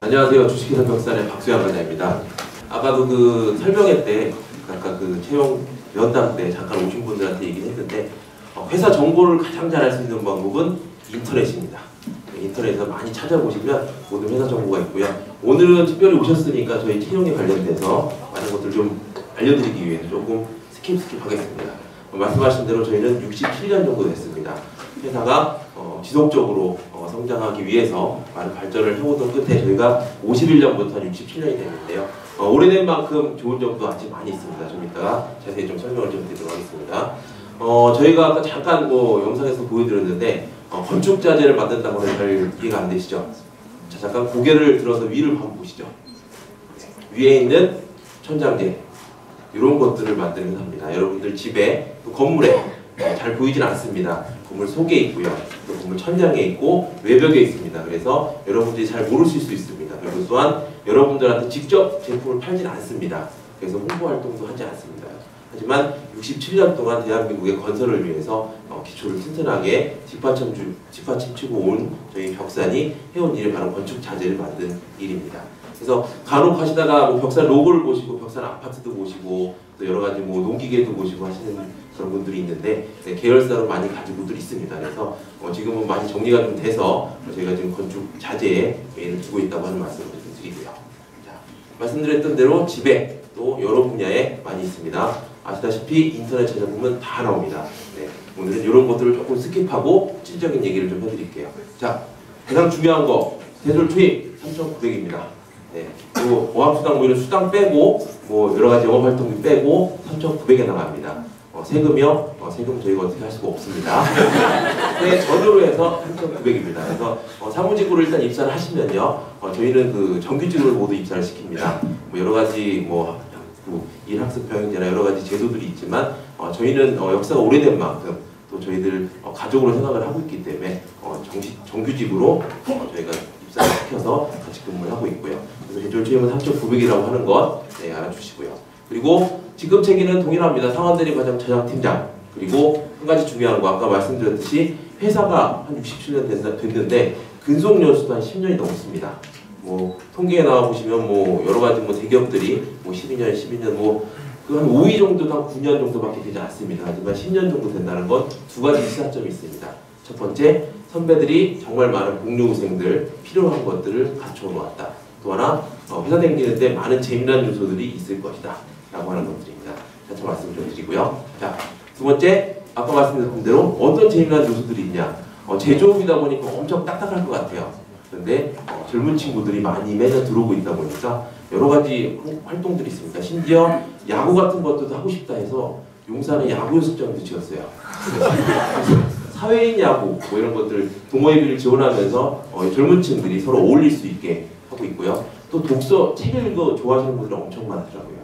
안녕하세요. 주식회사 벽산의 박수양 과장입니다. 아까도 그 설명회 때 아까 그 채용 면담 때 잠깐 오신 분들한테 얘기를 했는데 회사 정보를 가장 잘 알 수 있는 방법은 인터넷입니다. 인터넷에서 많이 찾아보시면 모든 회사 정보가 있고요. 오늘은 특별히 오셨으니까 저희 채용에 관련돼서 많은 것들 좀 알려드리기 위해서 조금 스킵 하겠습니다. 말씀하신 대로 저희는 67년 정도 됐습니다. 회사가 지속적으로 성장하기 위해서 많은 발전을 해오던 끝에 저희가 51년부터 67년이 됐는데요. 오래된 만큼 좋은 점도 아직 많이 있습니다. 좀 이따가 자세히 좀 설명을 좀 드리도록 하겠습니다. 저희가 아까 잠깐 영상에서 보여드렸는데 건축 자재를 만든다고 해서 잘 이해가 안 되시죠? 자, 잠깐 고개를 들어서 위를 한번 보시죠. 위에 있는 천장재 이런 것들을 만드는 회사입니다. 여러분들 집에 또 건물에 잘 보이진 않습니다. 건물 속에 있고요. 또 건물 천장에 있고 외벽에 있습니다. 그래서 여러분들이 잘 모르실 수 있습니다. 그리고 또한 여러분들한테 직접 제품을 팔진 않습니다. 그래서 홍보 활동도 하지 않습니다. 하지만 67년 동안 대한민국의 건설을 위해서 기초를 튼튼하게 뒷받침치고 온 저희 벽산이 해온 일이 바로 건축 자재를 만든 일입니다. 그래서 간혹 하시다가 벽산 로고를 보시고 벽산 아파트도 보시고 또 여러 가지 농기계도 보시고 하시는 그런 분들이 있는데 계열사로 많이 가지고들 있습니다. 그래서 지금은 많이 정리가 좀 돼서 저희가 지금 건축 자재에 메인을 두고 있다고 하는 말씀을 좀 드리고요. 자, 말씀드렸던 대로 집에 또 여러 분야에 많이 있습니다. 아시다시피 인터넷 찾아보면 다 나옵니다. 네, 오늘은 이런 것들을 조금 스킵하고 실질적인 얘기를 좀 해드릴게요. 자, 가장 중요한 거 대졸 투입 3,900입니다. 네, 그리고 어학수당 이런 수당 빼고 여러 가지 영업활동비 빼고 3,900에 나갑니다. 세금이요? 세금 저희가 어떻게 할 수가 없습니다. 네, 전으로 해서 3,900입니다. 그래서 사무직으로 일단 입사를 하시면요, 저희는 그 정규직으로 모두 입사를 시킵니다. 여러 가지 일학습 병행제나 여러 가지 제도들이 있지만 저희는 역사가 오래된 만큼 또 저희들 가족으로 생각을 하고 있기 때문에 정규직으로 저희가 입사를 시켜서 같이 근무를 하고 있고요. 그래서 대졸 투입은 3,900이라고 하는 것 알아주시고요. 그리고 지급 체계는 동일합니다. 상원대리 과장 차장팀장. 그리고 한 가지 중요한 거 아까 말씀드렸듯이 회사가 한 67년 됐는데 근속 연수도 한 10년이 넘습니다. 통계에 나와 보시면 여러 가지 대기업들이 12년, 12년 한 5위 정도도 한 9년 정도밖에 되지 않습니다. 하지만 10년 정도 된다는 건 두 가지 시사점이 있습니다. 첫 번째, 선배들이 정말 많은 복류생들 필요한 것들을 갖춰 놓았다. 또 하나, 회사 다니는데 많은 재미난 요소들이 있을 것이다 라고 하는 것들입니다. 다시 말씀 좀 드리고요. 자, 두 번째, 아까 말씀드린 대로 어떤 재미난 요소들이 있냐. 제조업이다 보니까 엄청 딱딱할 것 같아요. 그런데 젊은 친구들이 많이 매년 들어오고 있다 보니까 여러 가지 활동들이 있습니다. 심지어 야구 같은 것도 하고 싶다 해서 용산에 야구 연습장도 지었어요. 사회인 야구 이런 것들 동호회비를 지원하면서 젊은 층들이 서로 어울릴 수 있게 하고 있고요. 또 독서, 책 읽어 좋아하시는 분들은 엄청 많더라고요.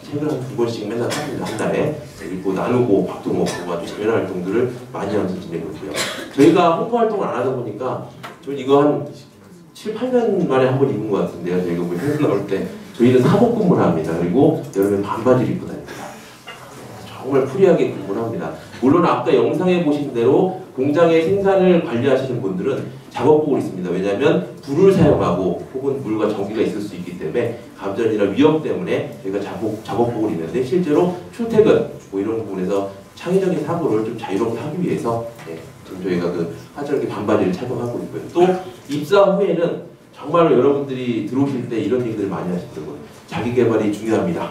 책을 한 2권씩 맨날 삽니다. 한 달에 읽고 나누고 밥도 먹고 아주 재미난 활동들을 많이 하면서 지내고 있고요. 저희가 홍보 활동을 안 하다 보니까 저는 이거 한 7, 8년 만에 한 번 입은 것 같은데요. 저희가 회사 나올 때 저희는 사복 근무를 합니다. 그리고 여름에 반바지를 입고 다닙니다. 정말 프리하게 근무를 합니다. 물론 아까 영상에 보신 대로 공장의 생산을 관리하시는 분들은 작업복을 입습니다. 왜냐하면 불을 사용하고 혹은 물과 전기가 있을 수 있기 때문에 감전이나 위험 때문에 저희가 작업복을 입는데 실제로 출퇴근 이런 부분에서 창의적인 사고를 좀 자유롭게 하기 위해서 지금 저희가 그 화절기 반바지를 착용하고 있고요. 또 입사 후에는 정말로 여러분들이 들어오실 때 이런 얘기들을 많이 하시더라고요. 자기 개발이 중요합니다.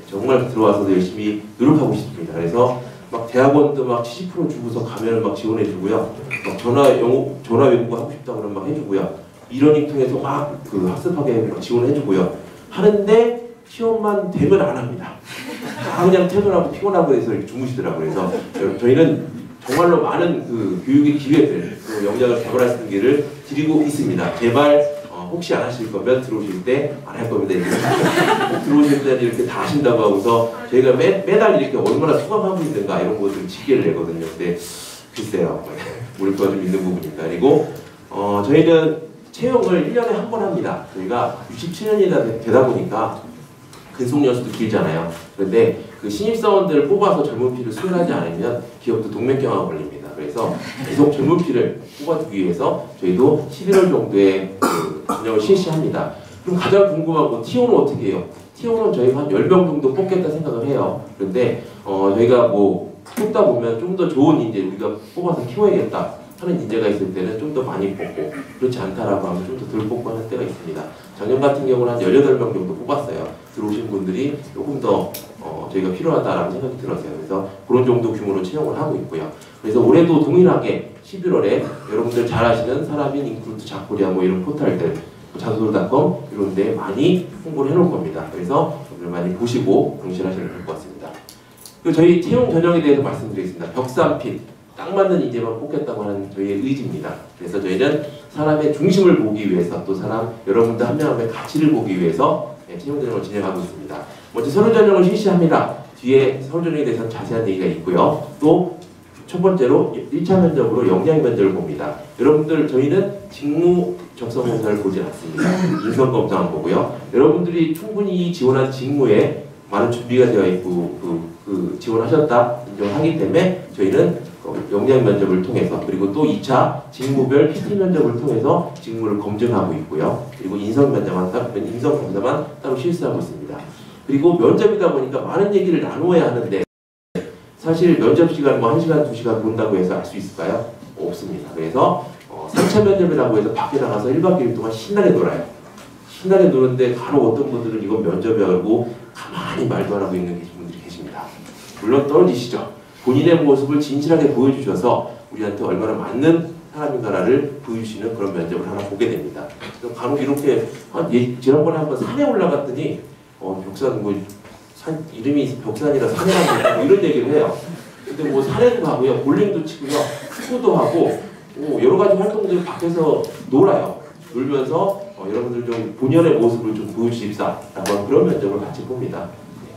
정말 들어와서 열심히 노력하고 싶습니다. 그래서 대학원도 70% 주고서 가면을 지원해주고요. 전화 외국어 하고 싶다고 그러면 해주고요. 이러닝 통해서 학습하게 지원해주고요. 하는데 시험만 되면 안 합니다. 그냥 퇴근하고 피곤하고 해서 이렇게 주무시더라고요. 그래서 저희는 정말로 많은 교육의 기회들, 역량을 개발할 수 있는 기회를 드리고 있습니다. 제발 혹시 안 하실 거면 들어오실 때 안 할 겁니다. 꼭 들어오실 때는 이렇게 다 하신다고 하고서 저희가 매달 이렇게 얼마나 수강하고 있는가 이런 것들 집계를 내거든요. 근데 글쎄요, 몰입도가 좀 있는 부분입니다. 그리고 저희는 채용을 1년에 한 번 합니다. 저희가 67년이 되다 보니까 근속 연수도 길잖아요. 그런데 그 신입사원들을 뽑아서 젊은 피를 수혈하지 않으면 기업도 동맥경화가 걸립니다. 그래서 계속 젊은 피를 뽑아두기 위해서 저희도 11월 정도에 전형을 실시합니다. 그럼 가장 궁금한 건 T1은 어떻게 해요? T1은 저희가 한 10명 정도 뽑겠다 생각을 해요. 그런데 저희가 뭐 뽑다 보면 좀 더 좋은 인재 우리가 뽑아서 키워야겠다 하는 인재가 있을 때는 좀 더 많이 뽑고, 그렇지 않다라고 하면 좀 더 덜 뽑고 하는 때가 있습니다. 작년 같은 경우는 한 18명 정도 뽑았어요. 들어오신 분들이 조금 더 저희가 필요하다라는 생각이 들었어요. 그래서 그런 정도 규모로 채용을 하고 있고요. 그래서 올해도 동일하게 11월에 여러분들 잘 아시는 사람인 인크루트 잡코리아 뭐 이런 포털들, 자소서닷컴 이런 데 많이 홍보를 해놓을 겁니다. 그래서 여러분들 많이 보시고 경실하시면 될 것 같습니다. 그리고 저희 채용 전형에 대해서 말씀드리겠습니다. 벽산핏, 딱 맞는 인재만 뽑겠다고 하는 저희의 의지입니다. 그래서 저희는 사람의 중심을 보기 위해서, 또 사람 여러분들 한 명 한 명의 가치를 보기 위해서 채용 전형을 진행하고 있습니다. 먼저 서류 전형을 실시합니다. 뒤에 서류 전형에 대해서는 자세한 얘기가 있고요. 또 첫 번째로 1차 면접으로 역량 면접을 봅니다. 여러분들 저희는 직무 적성 검사를 보지 않습니다. 인성 검사만 보고요. 여러분들이 충분히 지원한 직무에 많은 준비가 되어 있고 지원하셨다 인정하기 때문에 저희는 역량 면접을 통해서, 그리고 또 2차 직무별 PT 면접을 통해서 직무를 검증하고 있고요. 그리고 인성 검사만 따로 실시하고 있습니다. 그리고 면접이다 보니까 많은 얘기를 나누어야 하는데, 사실 면접 시간 뭐 1시간, 2시간 본다고 해서 알 수 있을까요? 없습니다. 그래서 3차 면접이라고 해서 밖에 나가서 1박 2일 동안 신나게 놀아요. 신나게 노는데 간혹 어떤 분들은 이건 면접이라고 가만히 말도 안 하고 있는 분들이 계십니다. 물론 떨어지시죠. 본인의 모습을 진실하게 보여주셔서 우리한테 얼마나 맞는 사람인가를 보여주시는 그런 면접을 하나 보게 됩니다. 간혹 이렇게 지난번에 한번 산에 올라갔더니 벽산 뭐 이름이 벽산이라 산이라고 뭐 이런 얘기를 해요. 근데 뭐 산에도 가고요, 볼링도 치고요, 축구도 하고 여러 가지 활동들을 밖에서 놀아요. 놀면서 여러분들 좀 본연의 모습을 좀 보여주십사라고 그런 면접을 같이 봅니다.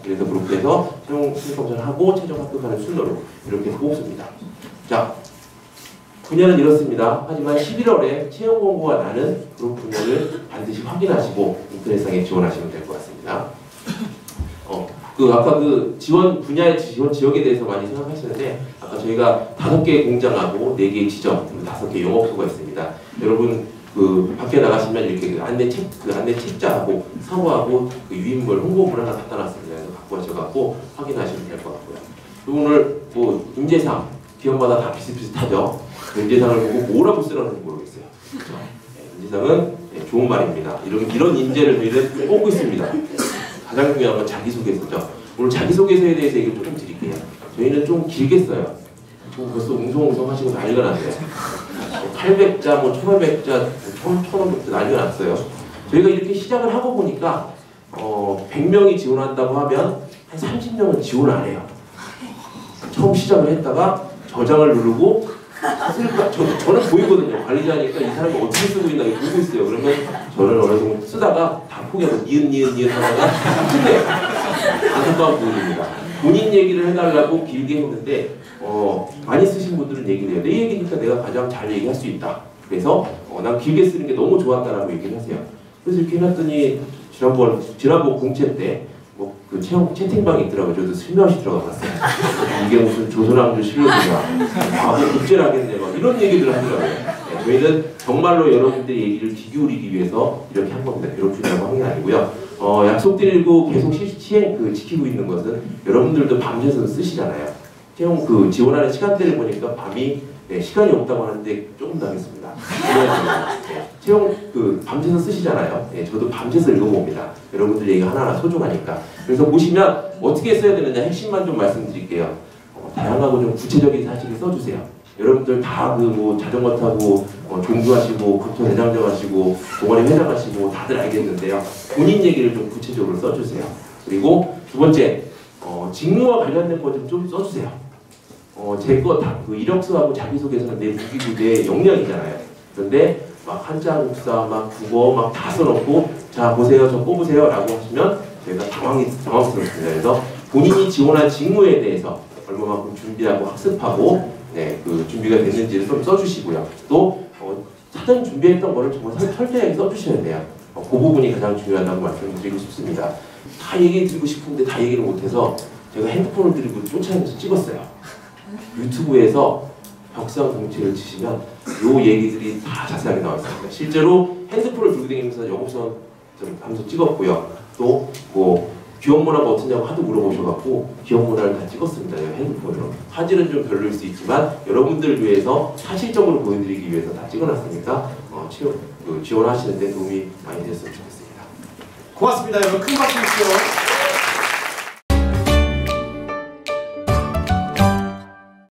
그래서 그렇게 해서 채용 검사를 하고 최종 합격하는 순으로 이렇게 뽑습니다. 자, 분야는 이렇습니다. 하지만 11월에 채용 공고가 나는 그런 분야를 반드시 확인하시고 인터넷상에 지원하시면 될 것 같습니다. 아까 지원 분야의 지원 지역에 대해서 많이 생각하시는데, 아까 저희가 5개의 공장하고 4개의 지점, 5개의 영업소가 있습니다. 여러분 밖에 나가시면 이렇게 안내 책자하고 사무하고 유인물, 홍보물 하나 갖다 놨습니다. 그래서 갖고 가셔갖고 확인하시면 될 것 같고요. 그리고 오늘 뭐 인재상 기업마다 다 비슷비슷하죠. 인재상을 보고 뭐라고 쓰라는지 모르겠어요. 그렇죠? 인재상은 좋은 말입니다. 이런 인재를 저희는 뽑고 있습니다. 가장 중요한 건 자기소개서죠. 오늘 자기소개서에 대해서 얘기를 조금 드릴게요. 저희는 좀 길게 써요. 벌써 웅성웅성 하시고 난리가 났어요. 800자, 뭐 1500자, 1500자 난리가 났어요. 저희가 이렇게 시작을 하고 보니까 100명이 지원한다고 하면 한 30명은 지원 안 해요. 처음 시작을 했다가 저장을 누르고 저는 보이거든요. 관리자니까 이 사람이 어떻게 쓰고 있나 보고 있어요. 그러면 저는 어느 정도 쓰다가 다 포기하고 니은 하다가 끝내요. 안타까운 부분입니다. 본인 얘기를 해달라고 길게 했는데 많이 쓰신 분들은 얘기를 해요. 내 얘기니까 내가 가장 잘 얘기할 수 있다. 그래서 난 길게 쓰는 게 너무 좋았다라고 얘기를 하세요. 그래서 이렇게 해놨더니 지난번 공채 때 그 채팅방이 있더라고요. 저도 슬며시 들어가 봤어요. 이게 무슨 조선왕조 실록이냐, 바보 국제를 하겠네, 막 이런 얘기들을 하더라고요. 네, 저희는 정말로 여러분들의 얘기를 귀 기울이기 위해서 이렇게 한 겁니다. 괴롭히려고 한 게 아니고요. 약속드리고 계속 지키고 있는 것은 여러분들도 밤새서 쓰시잖아요. 채용 지원하는 시간대를 보니까 밤이 시간이 없다고 하는데 조금 더 하겠습니다. 채용 밤새서 쓰시잖아요. 저도 밤새서 읽어봅니다. 여러분들 얘기가 하나하나 소중하니까. 그래서 보시면 어떻게 써야 되느냐 핵심만 좀 말씀드릴게요. 다양하고 좀 구체적인 사실을 써주세요. 여러분들 다 뭐 자전거 타고 종주하시고 국토 대장정 하시고 동아리 회장 하시고 다들 알겠는데요. 본인 얘기를 좀 구체적으로 써주세요. 그리고 두 번째, 직무와 관련된 거 좀 써주세요. 제 거 다 이력서하고 자기소개서는 내 무기고 내 역량이잖아요. 그런데 막 한자 국사, 막 국어 막 다 써놓고 자 보세요, 저 뽑으세요 라고 하시면 저희가 당황스럽습니다. 그래서 본인이 지원한 직무에 대해서 얼마만큼 준비하고 학습하고 준비가 됐는지를 좀 써주시고요. 또 사전 준비했던 거를 정말 철저하게 써주셔야 돼요. 그 부분이 가장 중요하다고 말씀드리고 싶습니다. 다 얘기 드리고 싶은데 다 얘기를 못해서 제가 핸드폰을 들고 쫓아내면서 찍었어요. 유튜브에서 벽산 공채를 치시면 요 얘기들이 다 자세하게 나와 있습니다. 실제로 핸드폰을 들고 다니면서 영업선 좀 하면서 찍었고요. 또 뭐 기억문화가 어떠냐고 하도 물어보셔갖고 기억문화를 다 찍었습니다. 핸드폰으로. 사진은 좀 별로일 수 있지만 여러분들을 위해서 사실적으로 보여드리기 위해서 다 찍어놨으니까 지원하시는데 도움이 많이 됐으면 좋겠습니다. 고맙습니다. 여러분 큰 박수 주시죠.